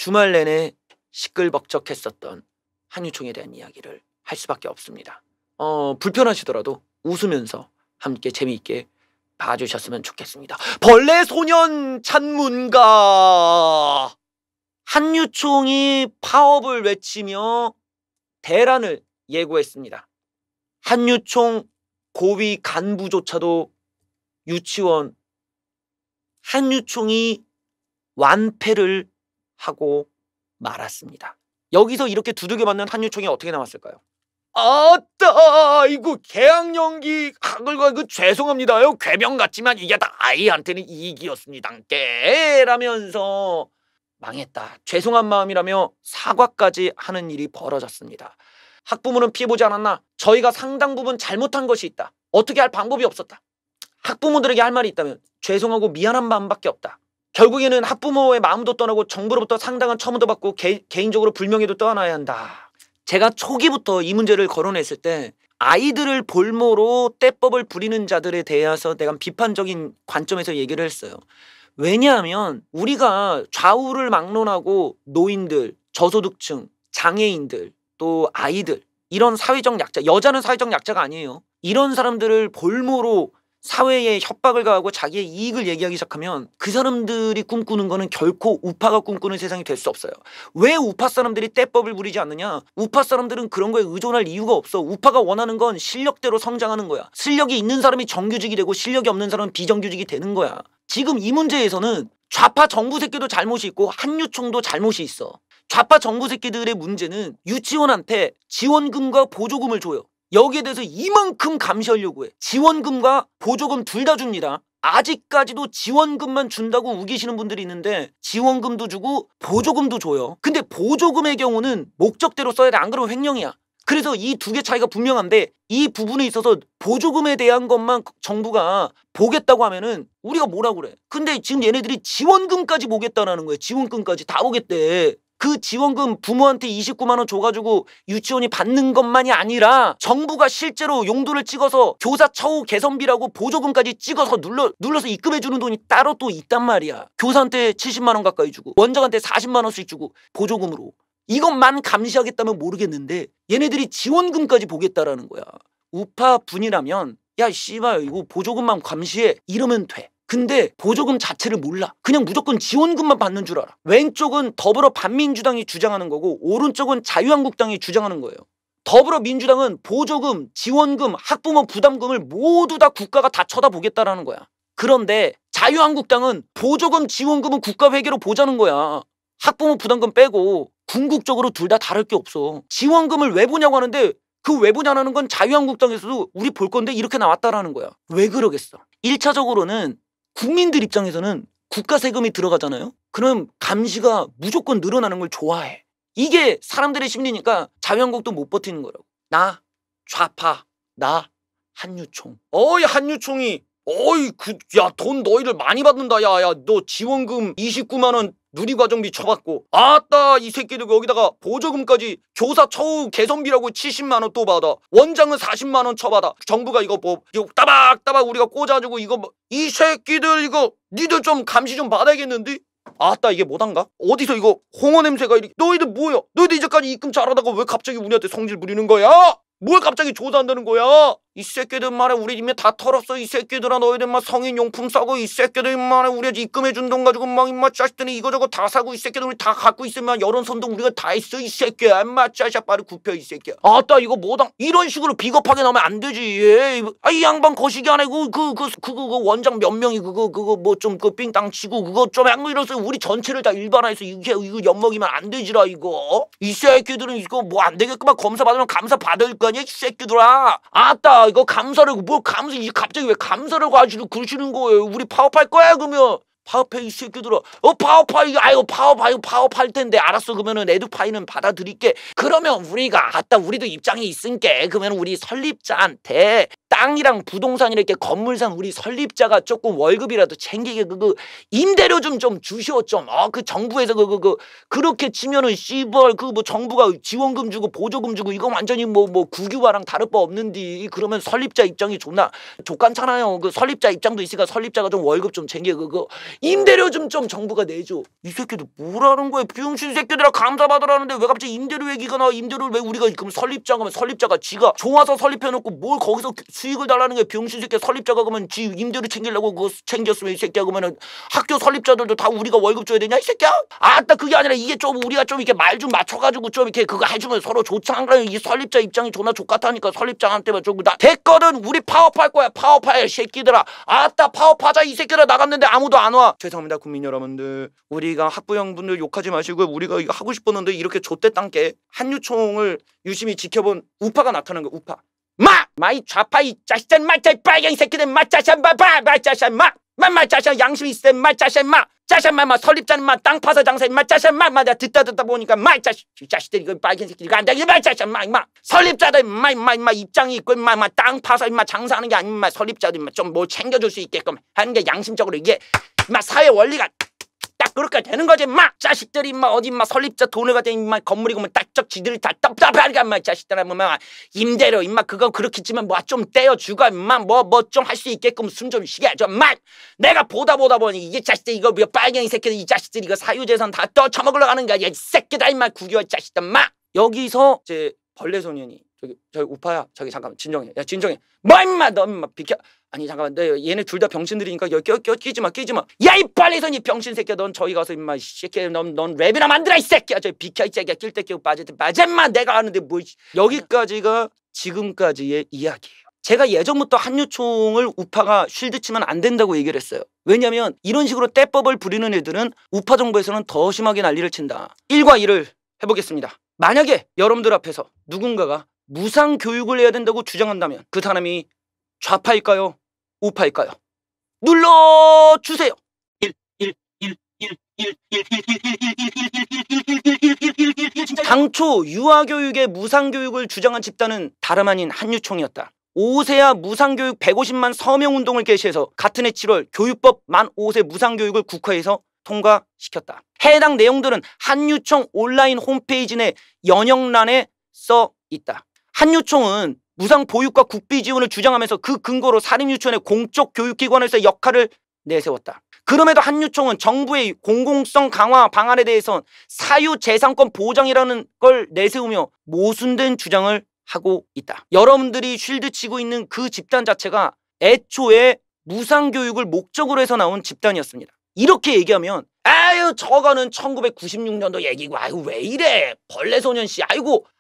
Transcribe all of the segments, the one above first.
주말 내내 시끌벅적했었던 한유총에 대한 이야기를 할 수밖에 없습니다. 불편하시더라도 웃으면서 함께 재미있게 봐주셨으면 좋겠습니다. 벌레소년 찬문가. 한유총이 파업을 외치며 대란을 예고했습니다. 한유총 고위 간부조차도 유치원 한유총이 완패를 하고 말았습니다. 여기서 이렇게 두들겨 맞는 한유총이 어떻게 나왔을까요? 아따, 이거 개항연기 이거 죄송합니다요. 괴병 같지만 이게 다 아이한테는 이익이었습니다. 라면서 망했다, 죄송한 마음이라며 사과까지 하는 일이 벌어졌습니다. 학부모는 피해보지 않았나? 저희가 상당 부분 잘못한 것이 있다. 어떻게 할 방법이 없었다. 학부모들에게 할 말이 있다면 죄송하고 미안한 마음밖에 없다. 결국에는 학부모의 마음도 떠나고 정부로부터 상당한 처분도 받고 개인적으로 불명예도 떠나야 한다. 제가 초기부터 이 문제를 거론했을 때 아이들을 볼모로 떼법을 부리는 자들에 대해서 내가 비판적인 관점에서 얘기를 했어요. 왜냐하면 우리가 좌우를 막론하고 노인들, 저소득층, 장애인들, 또 아이들, 이런 사회적 약자, 여자는 사회적 약자가 아니에요. 이런 사람들을 볼모로 사회에 협박을 가하고 자기의 이익을 얘기하기 시작하면 그 사람들이 꿈꾸는 거는 결코 우파가 꿈꾸는 세상이 될 수 없어요. 왜 우파 사람들이 떼법을 부리지 않느냐? 우파 사람들은 그런 거에 의존할 이유가 없어. 우파가 원하는 건 실력대로 성장하는 거야. 실력이 있는 사람이 정규직이 되고 실력이 없는 사람은 비정규직이 되는 거야. 지금 이 문제에서는 좌파 정부 새끼도 잘못이 있고 한유총도 잘못이 있어. 좌파 정부 새끼들의 문제는 유치원한테 지원금과 보조금을 줘요. 여기에 대해서 이만큼 감시하려고 해. 지원금과 보조금 둘 다 줍니다. 아직까지도 지원금만 준다고 우기시는 분들이 있는데 지원금도 주고 보조금도 줘요. 근데 보조금의 경우는 목적대로 써야 돼. 안 그러면 횡령이야. 그래서 이 두 개 차이가 분명한데 이 부분에 있어서 보조금에 대한 것만 정부가 보겠다고 하면은 우리가 뭐라고 그래. 근데 지금 얘네들이 지원금까지 보겠다라는 거예요. 지원금까지 다 보겠대. 그 지원금 부모한테 29만 원 줘가지고 유치원이 받는 것만이 아니라 정부가 실제로 용도를 찍어서 교사 처우 개선비라고 보조금까지 찍어서 눌러서 입금해주는 돈이 따로 또 있단 말이야. 교사한테 70만 원 가까이 주고 원장한테 40만 원씩 주고 보조금으로. 이것만 감시하겠다면 모르겠는데 얘네들이 지원금까지 보겠다라는 거야. 우파 분이라면 야 씨발 이거 보조금만 감시해 이러면 돼. 근데 보조금 자체를 몰라. 그냥 무조건 지원금만 받는 줄 알아. 왼쪽은 더불어반민주당이 주장하는 거고 오른쪽은 자유한국당이 주장하는 거예요. 더불어민주당은 보조금, 지원금, 학부모 부담금을 모두 다 국가가 다 쳐다보겠다라는 거야. 그런데 자유한국당은 보조금, 지원금은 국가 회계로 보자는 거야. 학부모 부담금 빼고 궁극적으로 둘 다 다를 게 없어. 지원금을 왜 보냐고 하는데 그 왜 보냐는 건 자유한국당에서도 우리 볼 건데 이렇게 나왔다라는 거야. 왜 그러겠어? 1차적으로는 국민들 입장에서는 국가 세금이 들어가잖아요. 그럼 감시가 무조건 늘어나는 걸 좋아해. 이게 사람들의 심리니까 자유한국도 못 버티는 거라고. 나 좌파, 나 한유총. 어이 한유총이 야 돈 너희들 많이 받는다. 야야 너 지원금 29만 원 누리과정비 쳐받고 아따 이 새끼들 거기다가 보조금까지 교사 처우 개선비라고 70만 원 또 받아. 원장은 40만 원 쳐받아. 정부가 이거 따박따박 우리가 꽂아주고 이거 이 새끼들 이거 니들 좀 감시 좀 받아야겠는데? 아따 이게 못한가? 어디서 이거 홍어 냄새가 이렇게. 너희들 뭐야? 너희들 이제까지 입금 잘하다가 왜 갑자기 우리한테 성질 부리는 거야? 뭘 갑자기 조사한다는 거야? 이 새끼들 말에 우리 집에 다 털었어. 이 새끼들아 너희들 막 성인용품 사고 이 새끼들 말에 우리 입금해준 돈 가지고 막 임마 짜식들이 이거저거 다 사고 이 새끼들 우리 다 갖고 있으면 여론선동 우리가 다 했어. 이 새끼야 임마 짜식 빨리 굽혀 이 새끼야. 아따 이거 뭐당 이런 식으로 비겁하게 나오면 안 되지. 이 양반 거시기 안 하고 그거 원장 몇 명이 그거 뭐 좀 그 삥땅 치고 그거 좀 이래서 우리 전체를 다 일반화해서 이거 엿먹이면 안 되지라 이거. 이 새끼들은 이거 뭐 안 되겠구만. 검사 받으면 감사 받을 거 아니야 이 새끼들아. 아따 이거 감사를 뭘 감사 이제 갑자기 왜 감사를 가지고 그러시는 거예요? 우리 파업할 거야 그러면. 파업해 이 새끼들아. 파업하이 아이고 파업할 텐데 알았어. 그러면은 에듀파이는 받아들일게. 그러면 우리가 아따 우리도 입장이 있으니까 그러면 우리 설립자한테 땅이랑 부동산 이렇게 건물상 우리 설립자가 조금 월급이라도 챙기게 임대료 좀 주시오 좀. 그 정부에서 그렇게 치면은 씨발 뭐 정부가 지원금 주고 보조금 주고 이거 완전히 뭐 국유화랑 다를 바 없는디. 그러면 설립자 입장이 존나 족간찮아요. 그 설립자 입장도 있으니까 설립자가 좀 월급 좀 챙겨. 임대료 좀 정부가 내줘. 이 새끼들 뭐라는 거야? 병신 새끼들아 감사받으라는데 왜 갑자기 임대료 얘기가 나와? 임대료를 왜 우리가 그럼 설립자가 설립자가 지가 좋아서 설립해놓고 뭘 거기서 수익을 달라는 게 병신 새끼. 설립자가 그러면 지 임대료 챙기려고 그거 챙겼으면 이 새끼야 그러면은 학교 설립자들도 다 우리가 월급 줘야 되냐 이 새끼야? 아따 그게 아니라 이게 좀 우리가 좀 이렇게 말 좀 맞춰가지고 좀 이렇게 그거 해주면 서로 좋지 않을까? 이 설립자 입장이 존나 족같다니까. 설립자한테만 좀 나 됐거든. 우리 파업할 거야. 파업할 새끼들아. 아따 파업하자 이 새끼들아. 나갔는데 아무도 안 와. 죄송합니다 국민 여러분들. 우리가 학부형분들 욕하지 마시고 우리가 이거 하고 싶었는데 이렇게 좆대땅게 한유총을 유심히 지켜본 우파가 나타난 거야. 우파. 마이 좌파 이 자식들 마짜 빨갱이 새끼들 마짜샤 마짜샤 마짜샤 양심 있어 마짜샤 짜샤 설립자는 땅 파서 장사해 짜샤 내가 듣다 보니까 자식 이 자식들 이거 빨갱이 새끼들 이거 안 돼 짜샤 설립자들 입장이 있고 땅 파서 장사하는 게 아니면 설립자들 좀 뭘 챙겨줄 수 있게끔 하는 게 양심적으로 이게 사회 원리가 딱 그렇게 되는 거지. 자식들이 어디 설립자 돈을 가지고 건물이고 딱적 지들이 다 답답하니까 자식들아 임대료 그거 그렇게 치면 좀 떼어주고 뭐 좀 할 수 있게끔 숨 좀 쉬게 해줘. 내가 보다 보니 이게 자식들 이거 빨갱이 새끼들 이 자식들 이거 사유재산 다 떠쳐먹으려고 하는 거야. 이 새끼들 국유화 자식들 여기서 이제 벌레소년이 저기 우파야 저기 잠깐만 진정해. 야 진정해. 너 비켜. 아니 잠깐만 얘네 둘 다 병신들이니까 여기 끼지 마. 야 이 빨리선 이 병신 새끼야. 넌 저기 가서 이 새끼야 넌 랩이나 만들어 이 새끼야. 저기 비켜 이 새끼야. 낄 때 끼고 빠질 때 빠져 인마. 내가 아는데 뭐. 여기까지가 지금까지의 이야기예요. 제가 예전부터 한유총을 우파가 쉴드 치면 안 된다고 얘기를 했어요. 왜냐면 이런 식으로 떼법을 부리는 애들은 우파 정부에서는 더 심하게 난리를 친다. 1과 2를 해보겠습니다. 만약에 여러분들 앞에서 누군가가 무상교육을 해야 된다고 주장한다면 그 사람이 좌파일까요? 우파일까요? 눌러주세요. 당초 유아교육에 무상교육을 주장한 집단은 다름 아닌 한유총이었다. 5세야 무상교육 150만 서명운동을 개시해서 같은 해 7월 교육법 만 5세 무상교육을 국회에서 통과시켰다. 해당 내용들은 한유총 온라인 홈페이지 내 연영란에 써 있다. 한유총은 무상보육과 국비 지원을 주장하면서 그 근거로 사립유치원의 공적 교육기관에서 역할을 내세웠다. 그럼에도 한유총은 정부의 공공성 강화 방안에 대해서 사유재산권 보장이라는 걸 내세우며 모순된 주장을 하고 있다. 여러분들이 쉴드 치고 있는 그 집단 자체가 애초에 무상교육을 목적으로 해서 나온 집단이었습니다. 이렇게 얘기하면 아유 저거는 1996년도 얘기고 아유 왜 이래 벌레소년 씨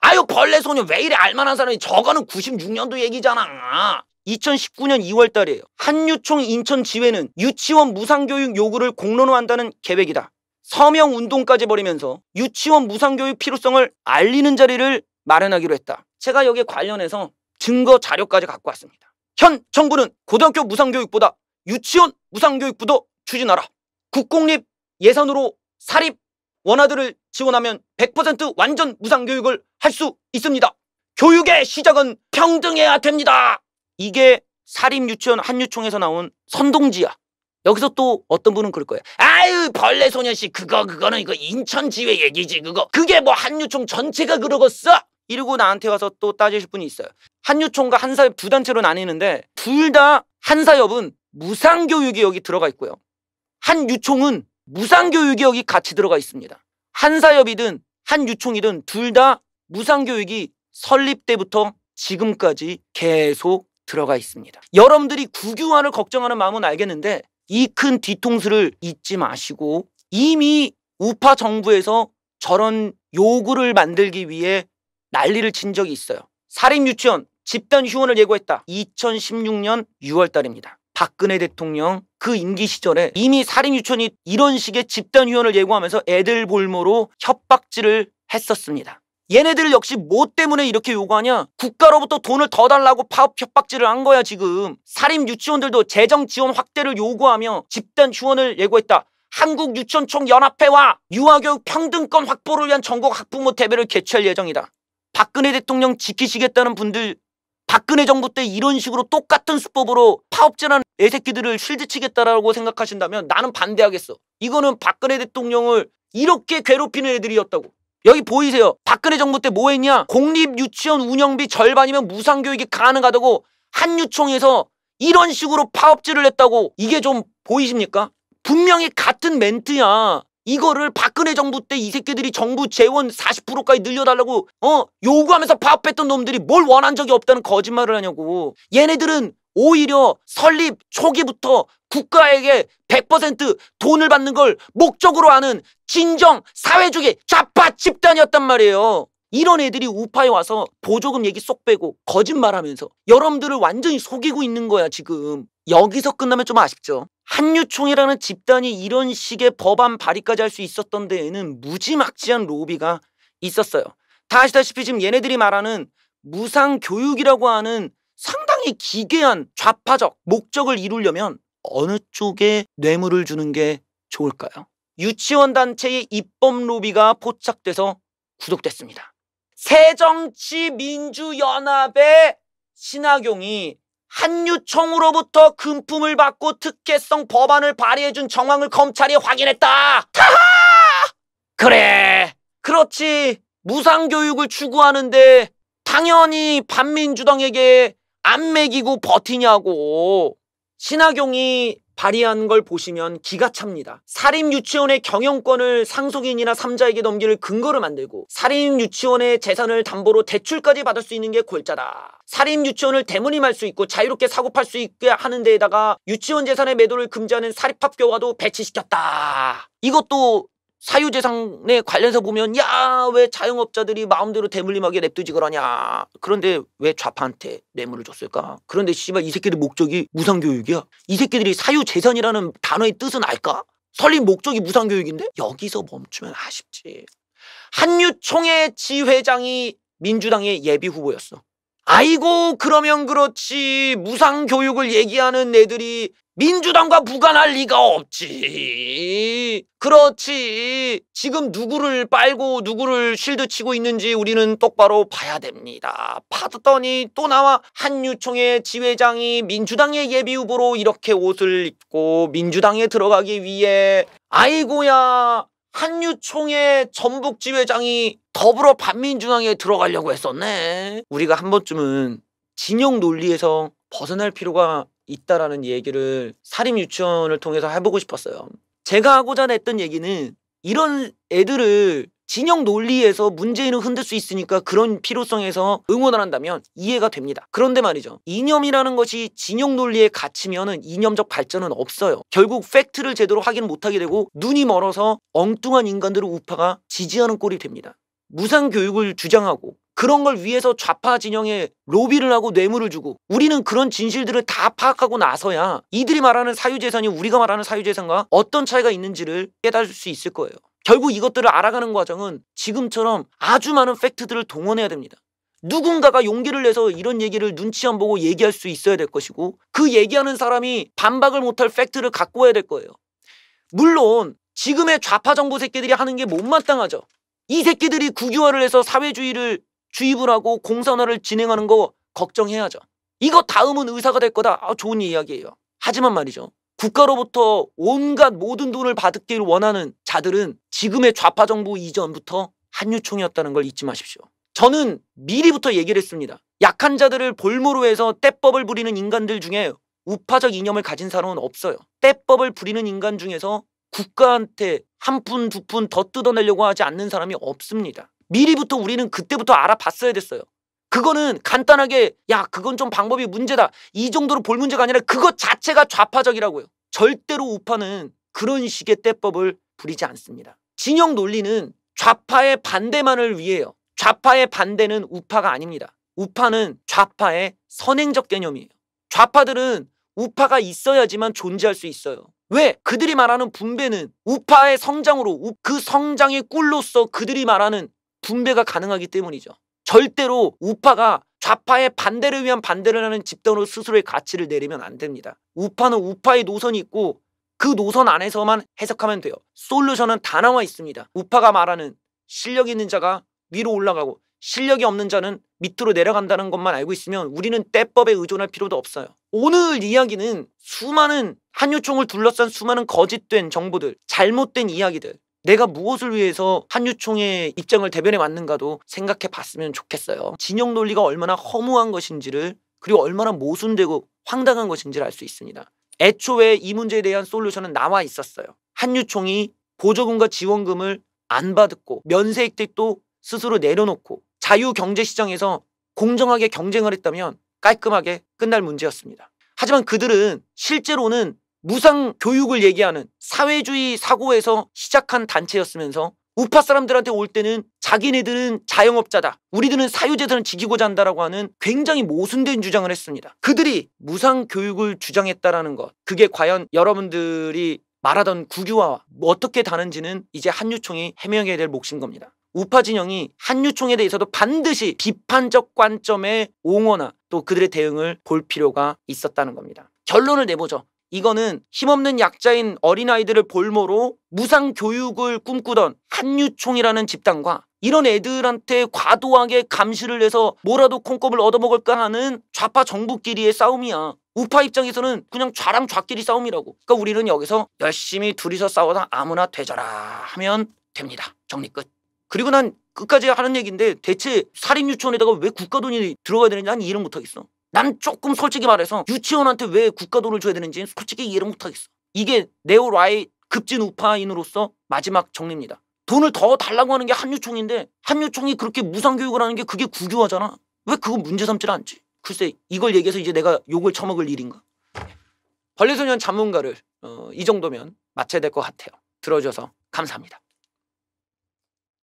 아유 벌레소년 왜 이래 알만한 사람이 저거는 96년도 얘기잖아. 2019년 2월 달이에요. 한유총 인천지회는 유치원 무상교육 요구를 공론화한다는 계획이다. 서명운동까지 벌이면서 유치원 무상교육 필요성을 알리는 자리를 마련하기로 했다. 제가 여기에 관련해서 증거 자료까지 갖고 왔습니다. 현 정부는 고등학교 무상교육보다 유치원 무상교육부도 추진하라. 국공립 예산으로 사립 원아들을 지원하면 100% 완전 무상교육을 할 수 있습니다. 교육의 시작은 평등해야 됩니다. 이게 사립유치원 한유총에서 나온 선동지야. 여기서 또 어떤 분은 그럴 거예요. 아유 벌레소년씨 그거는 이거 인천지회 얘기지 그게 뭐 한유총 전체가 그러겠어? 이러고 나한테 와서 또 따지실 분이 있어요. 한유총과 한사협 두 단체로 나뉘는데 둘 다 한사협은 무상교육이 여기 들어가 있고요. 한유총은 무상교육이 여기 같이 들어가 있습니다. 한사협이든 한유총이든 둘 다 무상교육이 설립 때부터 지금까지 계속 들어가 있습니다. 여러분들이 국유화를 걱정하는 마음은 알겠는데 이 큰 뒤통수를 잊지 마시고 이미 우파 정부에서 저런 요구를 만들기 위해 난리를 친 적이 있어요. 사립유치원 집단 휴원을 예고했다. 2016년 6월 달입니다. 박근혜 대통령 그 임기 시절에 이미 사립유치원이 이런 식의 집단 휴원을 예고하면서 애들 볼모로 협박질을 했었습니다. 얘네들 역시 뭐 때문에 이렇게 요구하냐? 국가로부터 돈을 더 달라고 파업 협박질을 한 거야 지금. 사립유치원들도 재정 지원 확대를 요구하며 집단 휴원을 예고했다. 한국유치원총연합회와 유아교육 평등권 확보를 위한 전국 학부모 대회를 개최할 예정이다. 박근혜 대통령 지키시겠다는 분들 박근혜 정부 때 이런 식으로 똑같은 수법으로 파업질하는 애새끼들을 쉴드치겠다라고 생각하신다면 나는 반대하겠어. 이거는 박근혜 대통령을 이렇게 괴롭히는 애들이었다고. 여기 보이세요? 박근혜 정부 때 뭐 했냐? 공립유치원 운영비 절반이면 무상교육이 가능하다고 한유총에서 이런 식으로 파업질을 했다고. 이게 좀 보이십니까? 분명히 같은 멘트야. 이거를 박근혜 정부 때 이 새끼들이 정부 재원 40%까지 늘려달라고 요구하면서 파업했던 놈들이 뭘 원한 적이 없다는 거짓말을 하냐고. 얘네들은 오히려 설립 초기부터 국가에게 100% 돈을 받는 걸 목적으로 하는 진정 사회주의 좌파 집단이었단 말이에요. 이런 애들이 우파에 와서 보조금 얘기 쏙 빼고 거짓말하면서 여러분들을 완전히 속이고 있는 거야 지금. 여기서 끝나면 좀 아쉽죠. 한유총이라는 집단이 이런 식의 법안 발의까지 할 수 있었던 데에는 무지막지한 로비가 있었어요. 다 아시다시피 지금 얘네들이 말하는 무상교육이라고 하는 상당히 기괴한 좌파적 목적을 이루려면 어느 쪽에 뇌물을 주는 게 좋을까요? 유치원 단체의 입법 로비가 포착돼서 구속됐습니다. 새정치민주연합의 신하경이 한유총으로부터 금품을 받고 특혜성 법안을 발의해준 정황을 검찰이 확인했다. 타하! 그래, 그렇지. 무상교육을 추구하는데 당연히 반민주당에게 안 먹이고 버티냐고. 신하경이 발의한 걸 보시면 기가 찹니다. 사립유치원의 경영권을 상속인이나 3자에게 넘길 근거를 만들고 사립유치원의 재산을 담보로 대출까지 받을 수 있는 게 골자다. 사립유치원을 대문임할 수 있고 자유롭게 사고팔 수 있게 하는 데에다가 유치원 재산의 매도를 금지하는 사립학교와도 배치시켰다. 이것도 사유재산에 관련해서 보면 야 왜 자영업자들이 마음대로 대물림하게 냅두지 그러냐. 그런데 왜 좌파한테 뇌물을 줬을까? 그런데 씨발 이 새끼들 목적이 무상교육이야. 이 새끼들이 사유재산이라는 단어의 뜻은 알까? 설립 목적이 무상교육인데? 여기서 멈추면 아쉽지. 한유총의 지회장이 민주당의 예비후보였어. 아이고 그러면 그렇지. 무상교육을 얘기하는 애들이 민주당과 무관할 리가 없지. 그렇지. 지금 누구를 빨고 누구를 쉴드 치고 있는지 우리는 똑바로 봐야 됩니다. 봤더니 또 나와 한유총의 지회장이 민주당의 예비후보로 이렇게 옷을 입고 민주당에 들어가기 위해 아이고야 한유총의 전북지회장이 더불어 반민주당에 들어가려고 했었네. 우리가 한 번쯤은 진영 논리에서 벗어날 필요가 있다라는 얘기를 사립유치원을 통해서 해보고 싶었어요. 제가 하고자 했던 얘기는 이런 애들을 진영 논리에서 문재인을 흔들 수 있으니까 그런 필요성에서 응원을 한다면 이해가 됩니다. 그런데 말이죠. 이념이라는 것이 진영 논리에 갇히면 이념적 발전은 없어요. 결국 팩트를 제대로 확인 못하게 되고 눈이 멀어서 엉뚱한 인간들을 우파가 지지하는 꼴이 됩니다. 무상교육을 주장하고 그런 걸 위해서 좌파 진영에 로비를 하고 뇌물을 주고 우리는 그런 진실들을 다 파악하고 나서야 이들이 말하는 사유재산이 우리가 말하는 사유재산과 어떤 차이가 있는지를 깨달을 수 있을 거예요. 결국 이것들을 알아가는 과정은 지금처럼 아주 많은 팩트들을 동원해야 됩니다. 누군가가 용기를 내서 이런 얘기를 눈치 안 보고 얘기할 수 있어야 될 것이고 그 얘기하는 사람이 반박을 못할 팩트를 갖고 와야 될 거예요. 물론 지금의 좌파 정부 새끼들이 하는 게 못마땅하죠. 이 새끼들이 국유화를 해서 사회주의를 주입을 하고 공산화를 진행하는 거 걱정해야죠. 이거 다음은 의사가 될 거다. 좋은 이야기예요. 하지만 말이죠. 국가로부터 온갖 모든 돈을 받기를 원하는 자들은 지금의 좌파 정부 이전부터 한유총이었다는 걸 잊지 마십시오. 저는 미리부터 얘기를 했습니다. 약한 자들을 볼모로 해서 떼법을 부리는 인간들 중에 우파적 이념을 가진 사람은 없어요. 떼법을 부리는 인간 중에서 국가한테 한 푼, 두 푼 더 뜯어내려고 하지 않는 사람이 없습니다. 미리부터 우리는 그때부터 알아봤어야 됐어요. 그거는 간단하게 야 그건 좀 방법이 문제다 이 정도로 볼 문제가 아니라 그것 자체가 좌파적이라고요. 절대로 우파는 그런 식의 떼법을 부리지 않습니다. 진영 논리는 좌파의 반대만을 위해요. 좌파의 반대는 우파가 아닙니다. 우파는 좌파의 선행적 개념이에요. 좌파들은 우파가 있어야지만 존재할 수 있어요. 왜? 그들이 말하는 분배는 우파의 성장으로 그 성장의 꿀로서 그들이 말하는 분배가 가능하기 때문이죠. 절대로 우파가 좌파의 반대를 위한 반대를 하는 집단으로 스스로의 가치를 내리면 안 됩니다. 우파는 우파의 노선이 있고 그 노선 안에서만 해석하면 돼요. 솔루션은 다 나와 있습니다. 우파가 말하는 실력 있는 자가 위로 올라가고 실력이 없는 자는 밑으로 내려간다는 것만 알고 있으면 우리는 때법에 의존할 필요도 없어요. 오늘 이야기는 수많은 한유총을 둘러싼 수많은 거짓된 정보들, 잘못된 이야기들, 내가 무엇을 위해서 한유총의 입장을 대변해 왔는가도 생각해 봤으면 좋겠어요. 진영 논리가 얼마나 허무한 것인지를, 그리고 얼마나 모순되고 황당한 것인지를 알 수 있습니다. 애초에 이 문제에 대한 솔루션은 나와 있었어요. 한유총이 보조금과 지원금을 안 받았고 면세 혜택도 스스로 내려놓고 자유경제시장에서 공정하게 경쟁을 했다면 깔끔하게 끝날 문제였습니다. 하지만 그들은 실제로는 무상교육을 얘기하는 사회주의 사고에서 시작한 단체였으면서 우파 사람들한테 올 때는 자기네들은 자영업자다, 우리들은 사유재산을 지키고자 한다라고 하는 굉장히 모순된 주장을 했습니다. 그들이 무상교육을 주장했다라는 것, 그게 과연 여러분들이 말하던 국유화와 어떻게 다른지는 이제 한유총이 해명해야 될 몫인 겁니다. 우파 진영이 한유총에 대해서도 반드시 비판적 관점의 옹호나 또 그들의 대응을 볼 필요가 있었다는 겁니다. 결론을 내보죠. 이거는 힘없는 약자인 어린아이들을 볼모로 무상교육을 꿈꾸던 한유총이라는 집단과 이런 애들한테 과도하게 감시를 해서 뭐라도 콩밥을 얻어먹을까 하는 좌파 정부끼리의 싸움이야. 우파 입장에서는 그냥 좌랑 좌끼리 싸움이라고. 그러니까 우리는 여기서 열심히 둘이서 싸워서 아무나 되져라 하면 됩니다. 정리 끝. 그리고 난 끝까지 하는 얘기인데, 대체 사립유치원에다가 왜 국가 돈이 들어가야 되는지 난 이해를 못하겠어. 난 조금 솔직히 말해서 유치원한테 왜 국가 돈을 줘야 되는지 솔직히 이해를 못하겠어. 이게 네오라이 급진 우파인으로서 마지막 정리입니다. 돈을 더 달라고 하는 게 한유총인데 한유총이 그렇게 무상교육을 하는 게 그게 국유화잖아. 왜 그거 문제 삼지를 않지? 글쎄, 이걸 얘기해서 이제 내가 욕을 처먹을 일인가? 벌레소년 전문가를 이 정도면 마쳐야 될 것 같아요. 들어줘서 감사합니다.